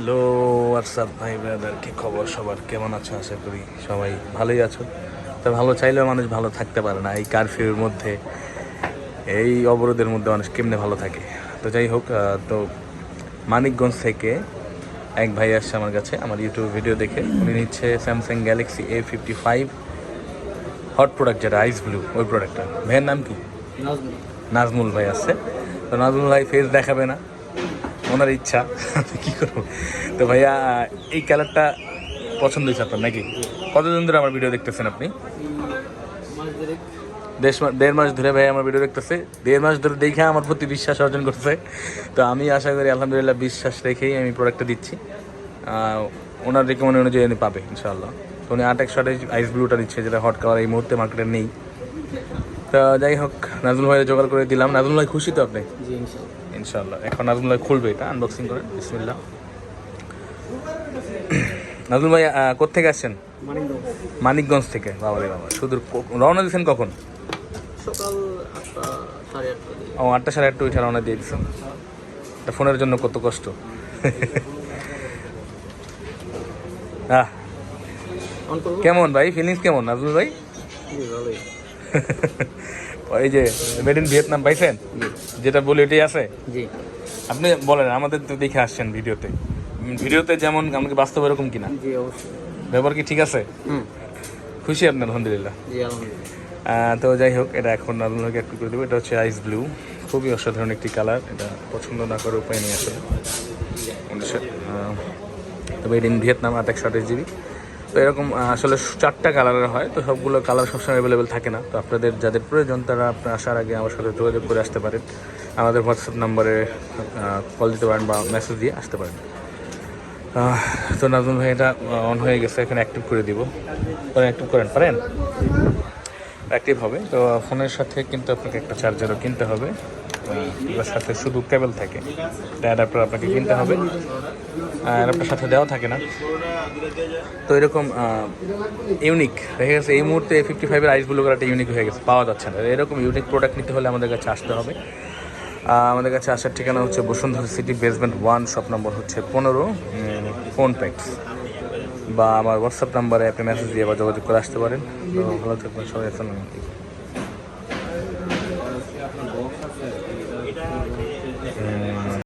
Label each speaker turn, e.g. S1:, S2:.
S1: Hello WhatsApp ভাই brother, কি খবর সবার? কেমন আছো? আশা করি সবাই ভালোই আছো। তা ভালো চাইলেও মানুষ ভালো থাকতে পারে না এই কারফিউর মধ্যে, এই অবরোধের মধ্যে মানুষ কেমনে ভালো থাকে। তো যাই হোক, তো মানিকগঞ্জ থেকে এক ভাই আসছে আমার কাছে আমার ইউটিউব ভিডিও দেখে। উনি নিচ্ছে Samsung Galaxy A55 hot product, যেটা আইস ব্লু, ওই প্রোডাক্টটা। ভাইয়ের নাম কি? নাজমুল ভাই আসছে। তো নাজমুল ভাই ফেস দেখাবে না, ওনার ইচ্ছা, কী করবো। তো ভাইয়া এই কালারটা পছন্দ হয়েছে আপনার নাকি? কতদিন ধরে আমার ভিডিও দেখতেছেন আপনি? দেড় মাস ধরে ভাই আমার ভিডিও দেখতেছে। 1.5 মাস ধরে দেখে আমার প্রতি বিশ্বাস অর্জন করছে। তো আমি আশা করি আলহামদুলিল্লাহ বিশ্বাস রেখেই আমি প্রোডাক্টটা দিচ্ছি। ওনার রেকমেন্ড অনুযায়ী উনি পাবে ইনশাআল্লাহ। তো উনি 8/1 আইস ব্লুটা দিচ্ছে, যেটা হট কালার এই মুহূর্তে মার্কেটে নেই। তা যাই হোক, নাজমুল ভাইয়ের জোগাড় করে দিলাম। নাজমুল ভাই খুশি তো আপনি? ইনশাআল্লাহ। এখন নাজমুল ভাই খুলবে এটা, আনবক্সিং করেন। বিসমিল্লাহ। নাজমুল ভাই কোত্থেকে আসছেন? মানিকগঞ্জ থেকে। বাবা রে বাবা, শুধু রওনা দিয়েছেন কখন?
S2: সকাল 8:30।
S1: ও 8টা 8:30 উঠে রওনা দিয়ে দিচ্ছেন। তা ফোনের জন্য কত কষ্ট। কেমন ভাই ফিলিংস কেমন নাজমুল ভাই? ওই যে মেড ইন ভিয়েতনাম পাইছেন, যেটা বলি ওটাই আছে?
S2: জি।
S1: আপনি বলেন, আমাদের তো দেখে আসছেন ভিডিওতে যেমন, আমাকে বাস্তব এরকম কিনা?
S2: জি অবশ্যই।
S1: ব্যবহার কি ঠিক আছে? খুশি আপনি? আলহামদুলিল্লাহ।
S2: জি আলহামদুলিল্লাহ।
S1: তো যাই হোক, এটা এখন আপনাকে একটু করে দেবো। এটা হচ্ছে আইস ব্লু, খুবই অসাধারণ একটি কালার। এটা পছন্দ না করার উপায় নেই আসলে। তবে এটা ইন ভিয়েতনাম 8/128 GB। তো এরকম আসলে 4টা কালারের হয়। তো সবগুলো কালার সবসময় অ্যাভেলেবেল থাকে না। তো আপনাদের যাদের প্রয়োজন তারা আপনার আসার আগে আমার সাথে যোগাযোগ করে আসতে পারেন। আমাদের হোয়াটসঅ্যাপ নাম্বারে কল দিতে পারেন বা মেসেজ দিয়ে আসতে পারেন। তো নাজমুল ভাই এটা অন হয়ে গেছে, এখানে অ্যাক্টিভ করে দিব। অ্যাক্টিভ করেন পারেন? অ্যাক্টিভ হবে। তো ফোনের সাথে কিন্তু আপনাকে একটা চার্জারও কিনতে হবে। এটার সাথে শুধু কেবল থাকে, অ্যাডাপ্টার আপনাকে কিনতে হবে। অ্যাডাপ্টার সাথে দেওয়া থাকে না। তো এরকম ইউনিক দেখা গেছে এই মুহূর্তে A55 আইস ব্লু কালারটা ইউনিক হয়ে গেছে, পাওয়া যাচ্ছে না। এরকম ইউনিক প্রোডাক্ট নিতে হলে আমাদের কাছে আসতে হবে। আমাদের কাছে আসার ঠিকানা হচ্ছে Bashundhara city, basement 1, shop number হচ্ছে 15, ফোন প্যাক্স। বা আমার হোয়াটসঅ্যাপ নাম্বারে আপনি মেসেজ দিয়ে বা যোগাযোগ করে আসতে পারেন। তো ভালো থাকবেন সবাই। আসসালামু আলাইকুম।